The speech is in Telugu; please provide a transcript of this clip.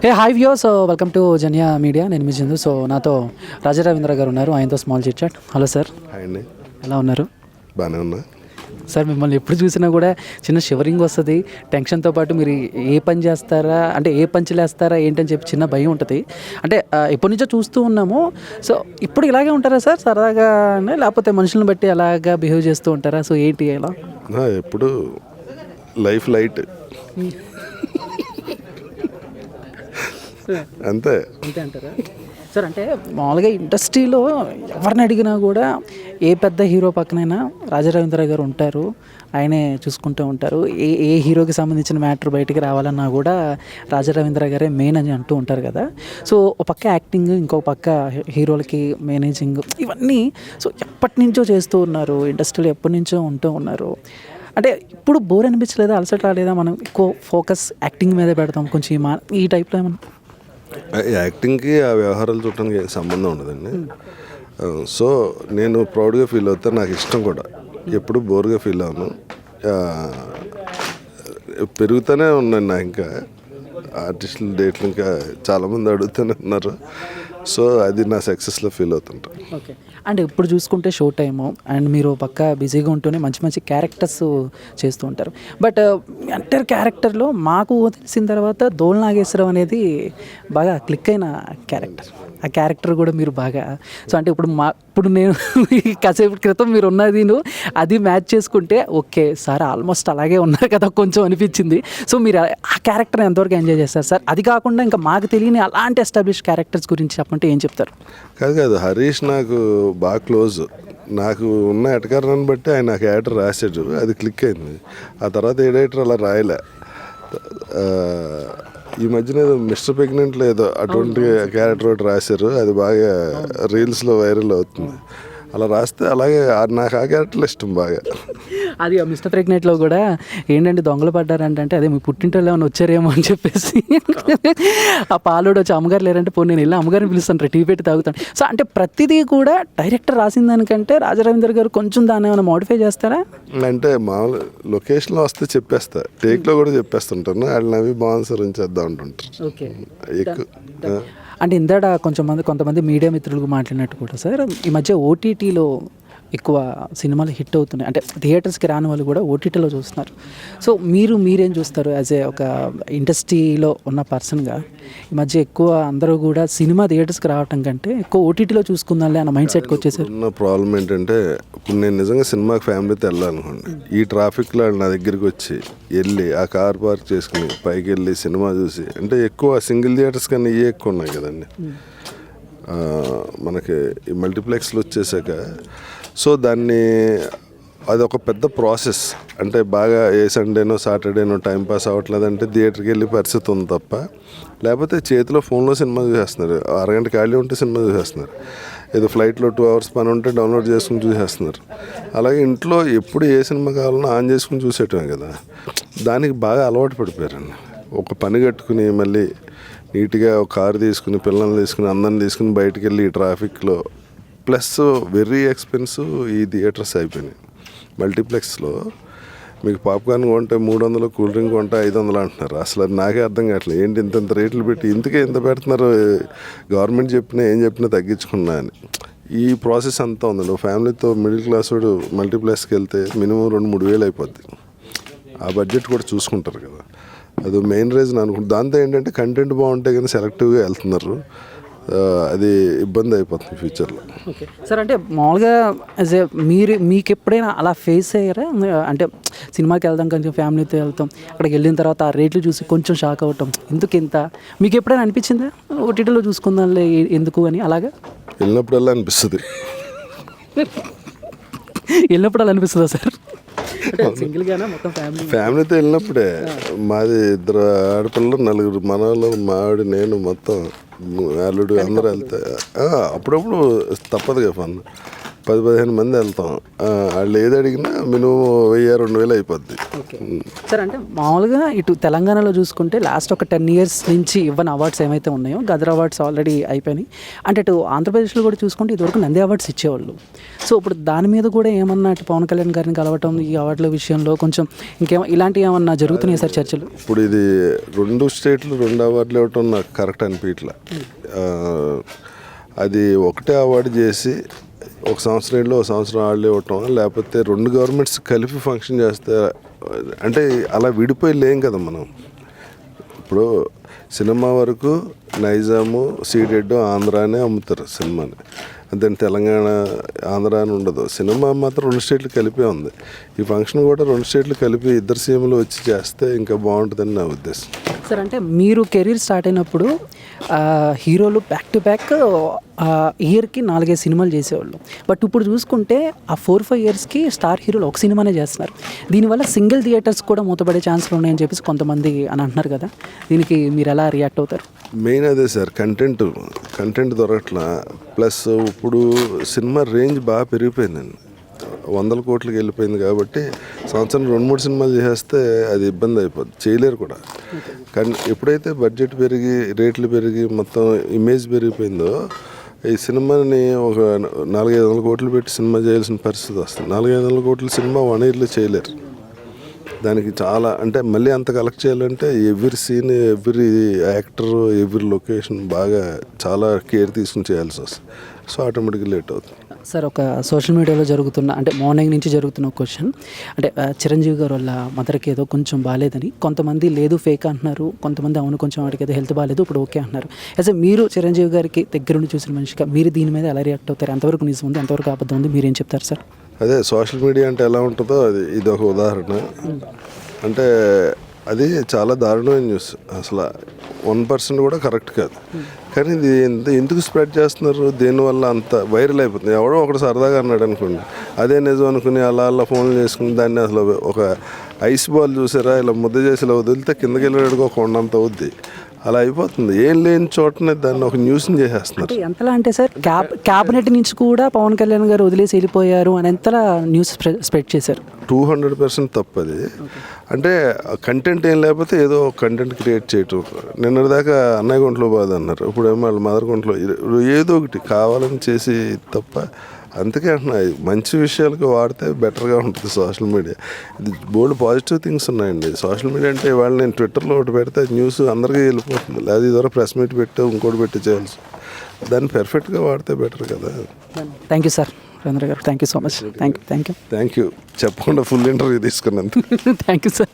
Hi viewers, welcome to Jania media. నేను మీ చందు. సో నాతో రాజా రవీంద్ర గారు ఉన్నారు, ఆయనతో small chit chat. Hello sir, hi అండి. ఎలా ఉన్నారు? బాగానే ఉన్నా సార్. మిమ్మల్ని ఎప్పుడు చూసినా కూడా చిన్న షివరింగ్ వస్తుంది, టెన్షన్తో పాటు మీరు ఏ పని చేస్తారా అంటే ఏ పంచులు వేస్తారా ఏంటని చెప్పి చిన్న భయం ఉంటుంది. అంటే ఎప్పటి నుంచో చూస్తూ ఉన్నాము. సో ఇప్పుడు ఇలాగే ఉంటారా సార్ సరదాగా, లేకపోతే మనుషులను బట్టి అలాగా బిహేవ్ చేస్తూ ఉంటారా? సో ఏంటి ఎలా? ఎప్పుడు లైఫ్ లైట్ అంతే అంతే అంటారా సార్? అంటే మామూలుగా ఇండస్ట్రీలో ఎవరిని అడిగినా కూడా ఏ పెద్ద హీరో పక్కనైనా రాజా రవీంద్ర గారు ఉంటారు, ఆయనే చూసుకుంటూ ఉంటారు. ఏ హీరోకి సంబంధించిన మ్యాటర్ బయటికి రావాలన్నా కూడా రాజా రవీంద్ర గారే మెయిన్ అని అంటూ ఉంటారు కదా. సో ఒక పక్క యాక్టింగ్, ఇంకో పక్క హీరోలకి మేనేజింగ్, ఇవన్నీ సో ఎప్పటి నుంచో చేస్తూ ఉన్నారు, ఇండస్ట్రీలో ఎప్పటి నుంచో ఉంటూ ఉన్నారు. అంటే ఇప్పుడు బోర్ అనిపించలేదా, అలసట రాలేదా? మనం ఎక్కువ ఫోకస్ యాక్టింగ్ మీద పెడతాం కొంచెం ఈ టైప్లో ఏమన్నా? యాక్టింగ్కి ఆ వ్యవహారాలు చూడటానికి సంబంధం ఉండదండి. సో నేను ప్రౌడ్గా ఫీల్ అవుతాను, నాకు ఇష్టం కూడా. ఎప్పుడు బోర్గా ఫీల్ అవ్వను. పెరుగుతూనే ఉన్నాను. నా ఇంకా ఆర్టిస్టుల డేట్లు ఇంకా చాలామంది అడుగుతూనే ఉన్నారు. సో అది నా సక్సెస్లో ఫీల్ అవుతుంటాను. ఓకే. అండ్ ఇప్పుడు చూసుకుంటే షో టైము అండ్ మీరు పక్క బిజీగా ఉంటూనే మంచి మంచి క్యారెక్టర్స్ చేస్తూ ఉంటారు. బట్ ఎంటర్ క్యారెక్టర్లో మాకు తెలిసిన తర్వాత దోల్ నాగేశ్వరరావు అనేది బాగా క్లిక్ అయిన క్యారెక్టర్. ఆ క్యారెక్టర్ కూడా మీరు బాగా సో అంటే ఇప్పుడు నేను కాసేపు క్రితం మీరు ఉన్నది అది మ్యాచ్ చేసుకుంటే ఓకే సార్ ఆల్మోస్ట్ అలాగే ఉన్నారు కదా కొంచెం అనిపించింది. సో మీరు ఆ క్యారెక్టర్ని ఎంతవరకు ఎంజాయ్ చేస్తారు సార్? అది కాకుండా ఇంకా మాకు తెలియని అలాంటి ఎస్టాబ్లిష్ క్యారెక్టర్స్ గురించి చెప్పంటే ఏం చెప్తారు? కాదు, హరీష్ నాకు బాగా క్లోజ్. నాకు ఉన్న ఎటకారాన్ని బట్టి ఆయన నాకు క్యారెక్టర్ రాశాడు, అది క్లిక్ అయింది. ఆ తర్వాత ఏ డైరెక్టర్ అలా రాయలే. ఈ మధ్యన ఏదో మిస్టర్ ప్రెగ్నెంట్లో ఏదో అటువంటి క్యారెక్టర్ ఒకటి రాశారు, అది బాగా రీల్స్లో వైరల్ అవుతుంది. అలా రాస్తే అలాగే నాకు ఆ క్యారెక్టర్లు ఇష్టం బాగా. అది మిస్టర్ ప్రెగ్నెంట్లో కూడా ఏంటంటే దొంగలు పడ్డారంటే అదే మీ పుట్టింటోళ్ళు ఏమైనా వచ్చారేమో అని చెప్పేసి ఆ పాలోడు వచ్చి అమ్మగారు లేరంటే పోనీ నేను వెళ్ళి అమ్మగారిని పిలుస్తాను, టీ పెట్టి తాగుతాను. సో అంటే ప్రతిదీ కూడా డైరెక్టర్ రాసిన దానికంటే రాజా రవీంద్ర గారు కొంచెం దాన్ని ఏమైనా మోడిఫై చేస్తారా? అంటే మామూలు లొకేషన్లో వస్తే చెప్పేస్తా, టేక్లో కూడా చెప్పేస్తుంటాను. వాళ్ళు నవ్వి బాగుంది సార్ చేద్దాం అంటుంటారు. ఓకే. ఎక్కువ అంటే ఇందాడ కొంతమంది మీడియా మిత్రులకు మాట్లాడినట్టు కూడా సార్, ఈ మధ్య ఓటీటీలో ఎక్కువ సినిమాలు హిట్ అవుతున్నాయి. అంటే థియేటర్స్కి రాని వాళ్ళు కూడా ఓటీటీలో చూస్తున్నారు. సో మీరేం చూస్తారు యాజ్ ఏ ఒక ఇండస్ట్రీలో ఉన్న పర్సన్గా? ఈ మధ్య ఎక్కువ అందరూ కూడా సినిమా థియేటర్స్కి రావటం కంటే ఎక్కువ ఓటీటీలో చూసుకుందాంలే అన్న మైండ్ సెట్కి వచ్చేసారు. ఉన్న ప్రాబ్లం ఏంటంటే ఇప్పుడు నేను నిజంగా సినిమాకి ఫ్యామిలీతో వెళ్ళాలనుకోండి, ఈ ట్రాఫిక్లో నా దగ్గరికి వచ్చి వెళ్ళి ఆ కార్ పార్క్ చేసుకుని పైకి వెళ్ళి సినిమా చూసి, అంటే ఎక్కువ సింగిల్ థియేటర్స్ కన్నా ఇవే ఎక్కువ ఉన్నాయి కదండి మనకి ఈ మల్టీప్లెక్స్లు వచ్చేసాక. సో అది ఒక పెద్ద ప్రాసెస్. అంటే బాగా ఏ సండేనో సాటర్డేనో టైంపాస్ అవ్వట్లేదంటే థియేటర్కి వెళ్ళి పరిస్థితి ఉంది తప్ప, లేకపోతే చేతిలో ఫోన్లో సినిమా చూసేస్తున్నారు. అరగంట ఖాళీ ఉంటే సినిమా చూసేస్తున్నారు. ఏదో ఫ్లైట్లో 2 hours పని ఉంటే డౌన్లోడ్ చేసుకుని చూసేస్తున్నారు. అలాగే ఇంట్లో ఎప్పుడు ఏ సినిమా కావాలన్నా ఆన్ చేసుకుని చూసేయటమే కదా. దానికి బాగా అలవాటు పడిపోయారండి. ఒక పని కట్టుకుని మళ్ళీ నీట్గా ఒక కారు తీసుకుని పిల్లల్ని తీసుకుని అందరిని తీసుకుని బయటికి వెళ్ళి ఈ ట్రాఫిక్లో, ప్లస్ వెరీ ఎక్స్పెన్సివ్ ఈ థియేటర్స్ అయిపోయినాయి. మల్టీప్లెక్స్లో మీకు పాప్కార్న్ కొంటే 300, కూల్ డ్రింక్ కొంటే 500 అంటున్నారు. అసలు అది నాకే అర్థం కావట్లేదు, ఏంటి ఇంత రేట్లు పెట్టి ఇంతకే ఇంత పెడుతున్నారు. గవర్నమెంట్ ఏం చెప్పినా తగ్గించుకున్నా అని. ఈ ప్రాసెస్ అంతా ఉందండి. ఒక ఫ్యామిలీతో మిడిల్ క్లాస్ వాడు మల్టీప్లెక్స్కి వెళ్తే మినిమం 2-3 వేలు అయిపోద్ది. ఆ బడ్జెట్ కూడా చూసుకుంటారు కదా, అది మెయిన్ రీజన్ అనుకుంటా. దాంతో ఏంటంటే కంటెంట్ బాగుంటే కానీ సెలెక్టివ్గా వెళ్తున్నారు, అది ఇబ్బంది అయిపోతుంది ఫ్యూచర్లో. Okay sir. అంటే మామూలుగా యాజ్ ఏ మీకు ఎప్పుడైనా అలా ఫేస్ అయ్యారా? అంటే సినిమాకి వెళ్దాం కొంచెం ఫ్యామిలీతో వెళ్తాం, అక్కడికి వెళ్ళిన తర్వాత ఆ రేట్లు చూసి కొంచెం షాక్ అవ్వటం, ఎందుకు ఇంత మీకు ఎప్పుడైనా అనిపించిందా ఓటీటీలో చూసుకుందాంలే ఎందుకు అని? అలాగా వెళ్ళినప్పుడల్లా అనిపిస్తుంది. వెళ్ళినప్పుడు అలా అనిపిస్తుందా సార్? సింగిల్గానా మొత్తం ఫ్యామిలీతో వెళ్ళినప్పుడే. మాది 2 ఆడపిల్లలు, 4 మనవాళ్ళు, మావిడి, నేను, మొత్తం అల్లుడు అందరూ వెళ్తే అప్పుడప్పుడు తప్పదు కదా. 10-15 మంది వెళ్తాం. వాళ్ళు ఏది అడిగినా మినిమం 1000-2000 అయిపోద్ది. సార్ అంటే మామూలుగా ఇటు తెలంగాణలో చూసుకుంటే లాస్ట్ ఒక 10 years నుంచి ఇవ్వని అవార్డ్స్ ఏమైతే ఉన్నాయో గదర్ అవార్డ్స్ ఆల్రెడీ అయిపోయినాయి. అంటే ఇటు ఆంధ్రప్రదేశ్లో కూడా చూసుకుంటే ఇదివరకు నంది అవార్డ్స్ ఇచ్చేవాళ్ళు. సో ఇప్పుడు దాని మీద కూడా ఏమన్నా అటు పవన్ కళ్యాణ్ గారిని కలవటం ఈ అవార్డుల విషయంలో కొంచెం ఇలాంటివి ఏమన్నా జరుగుతున్నాయి సార్ చర్చలు? ఇప్పుడు ఇది 2 స్టేట్లు 2 అవార్డులు ఇవ్వటం నాకు కరెక్ట్ అనిపించట్లా. అది ఒకటే అవార్డు చేసి ఒక సంవత్సరంలో ఒక సంవత్సరం వాళ్ళు ఇవ్వటం, లేకపోతే 2 గవర్నమెంట్స్ కలిపి ఫంక్షన్ చేస్తే, అంటే అలా విడిపోయి లేం కదా మనం. ఇప్పుడు సినిమా వరకు నైజాము, సీడెడ్, ఆంధ్రానే అమ్ముతారు సినిమాని. అంతే, తెలంగాణ ఆంధ్ర అని ఉండదు. సినిమా మాత్రం 2 స్టేట్లు కలిపే ఉంది. ఈ ఫంక్షన్ కూడా 2 స్టేట్లు కలిపి ఇద్దరు సీఎంలు వచ్చి చేస్తే ఇంకా బాగుంటుందని నా ఉద్దేశం. సార్ అంటే మీరు కెరీర్ స్టార్ట్ అయినప్పుడు హీరోలు బ్యాక్ టు బ్యాక్ ఇయర్కి 4-5 సినిమాలు చేసేవాళ్ళు. బట్ ఇప్పుడు చూసుకుంటే ఆ 4-5 yearsకి స్టార్ హీరోలు ఒక సినిమానే చేస్తున్నారు. దీనివల్ల సింగిల్ థియేటర్స్ కూడా మూతపడే ఛాన్సులు ఉన్నాయని చెప్పేసి కొంతమంది అని అంటున్నారు కదా, దీనికి మీరు ఎలా రియాక్ట్ అవుతారు? మెయిన్ అదే సార్, కంటెంట్ దొరకట్లా. ప్లస్ ఇప్పుడు సినిమా రేంజ్ బాగా పెరిగిపోయిందండి, 100 కోట్లకి వెళ్ళిపోయింది. కాబట్టి సంవత్సరం 2-3 సినిమాలు చేసేస్తే అది ఇబ్బంది అయిపోద్ది, చేయలేరు కూడా. కానీ ఎప్పుడైతే బడ్జెట్ పెరిగి రేట్లు పెరిగి మొత్తం ఇమేజ్ పెరిగిపోయిందో, ఈ సినిమాని ఒక 400-500 కోట్లు పెట్టి సినిమా చేయాల్సిన పరిస్థితి వస్తుంది. 400-500 కోట్ల సినిమా 1 yearలో చేయలేరు. దానికి చాలా, అంటే మళ్ళీ అంత కలెక్ట్ చేయాలంటే every scene, every actor, every location బాగా చాలా కేర్ తీసుకుని చేయాల్సి వస్తుంది. సో ఆటోమేటిక్గా లేట్ అవుతుంది. సార్ ఒక సోషల్ మీడియాలో జరుగుతున్న, అంటే మార్నింగ్ నుంచి జరుగుతున్న క్వశ్చన్, అంటే చిరంజీవి గారు వాళ్ళ మదర్కి ఏదో కొంచెం బాగాలేదని, కొంతమంది లేదు ఫేక్ అంటున్నారు, కొంతమంది అవును కొంచెం వాడికి ఏదో హెల్త్ బాగాలేదు ఇప్పుడు ఓకే అంటున్నారు. అయితే మీరు చిరంజీవి గారికి దగ్గరుండి చూసిన మనిషిగా మీరు దీని మీద ఎలా రియాక్ట్ అవుతారు? ఎంతవరకు నిజం ఉంది, ఎంతవరకు అబద్ధం ఉంది, మీరేం చెప్తారు సార్? అదే సోషల్ మీడియా అంటే ఎలా ఉంటుందో ఇది ఒక ఉదాహరణ. అంటే అది చాలా దారుణమైన న్యూస్. అసలు 1% కూడా కరెక్ట్ కాదు. కానీ ఇది ఎందుకు స్ప్రెడ్ చేస్తున్నారు, దేనివల్ల అంత వైరల్ అయిపోతుంది? ఎవడో ఒకటి సరదాగా అన్నాడు అనుకోండి, అదే నిజం అనుకుని అలా ఫోన్లు చేసుకుని దాన్ని అసలు ఒక ఐస్ బాల్ చూసారా, ఇలా ముద్ద చేసి ఇలా వదిలితే కిందకి వెళ్ళాడుకో కొండంత అవుద్ది. అలా అయిపోతుంది. ఏం లేని చోటనే దాన్ని ఒక న్యూస్ని చేసేస్తున్నారు. ఎంతలా అంటే సార్, క్యాబినెట్ నుంచి కూడా పవన్ కళ్యాణ్ గారు వదిలేసి వెళ్ళిపోయారు అని ఎంతలా న్యూస్ స్ప్రెడ్ చేశారు. 200% తప్పది. అంటే కంటెంట్ ఏం లేకపోతే ఏదో కంటెంట్ క్రియేట్ చేయటం. నిన్నటిదాకా అన్నయ్య గుంట్లో బాధ అన్నారు, ఇప్పుడు ఏమో వాళ్ళ మదర్ గుంట్లో, ఏదో ఒకటి కావాలని చేసి తప్ప. అందుకే అంటున్నా, మంచి విషయాలకు వాడితే బెటర్గా ఉంటుంది సోషల్ మీడియా. ఇది బోల్డ్ పాజిటివ్ థింగ్స్ ఉన్నాయండి సోషల్ మీడియా. అంటే వాళ్ళు నేను ట్విట్టర్లో ఒకటి పెడితే న్యూస్ అందరికీ వెళ్ళిపోతుంది, లేదా ఇదివరకు ప్రెస్ మీట్ పెట్టి ఇంకోటి పెట్టి చేయాల్సి. దాన్ని పర్ఫెక్ట్గా వాడితే బెటర్ కదా. థ్యాంక్ యూ సార్ రవీంద్ర గారు, thank you so much. Thank you చెప్పకుండా ఫుల్ ఇంటర్వ్యూ తీసుకున్నందుకు థ్యాంక్ యూ సార్.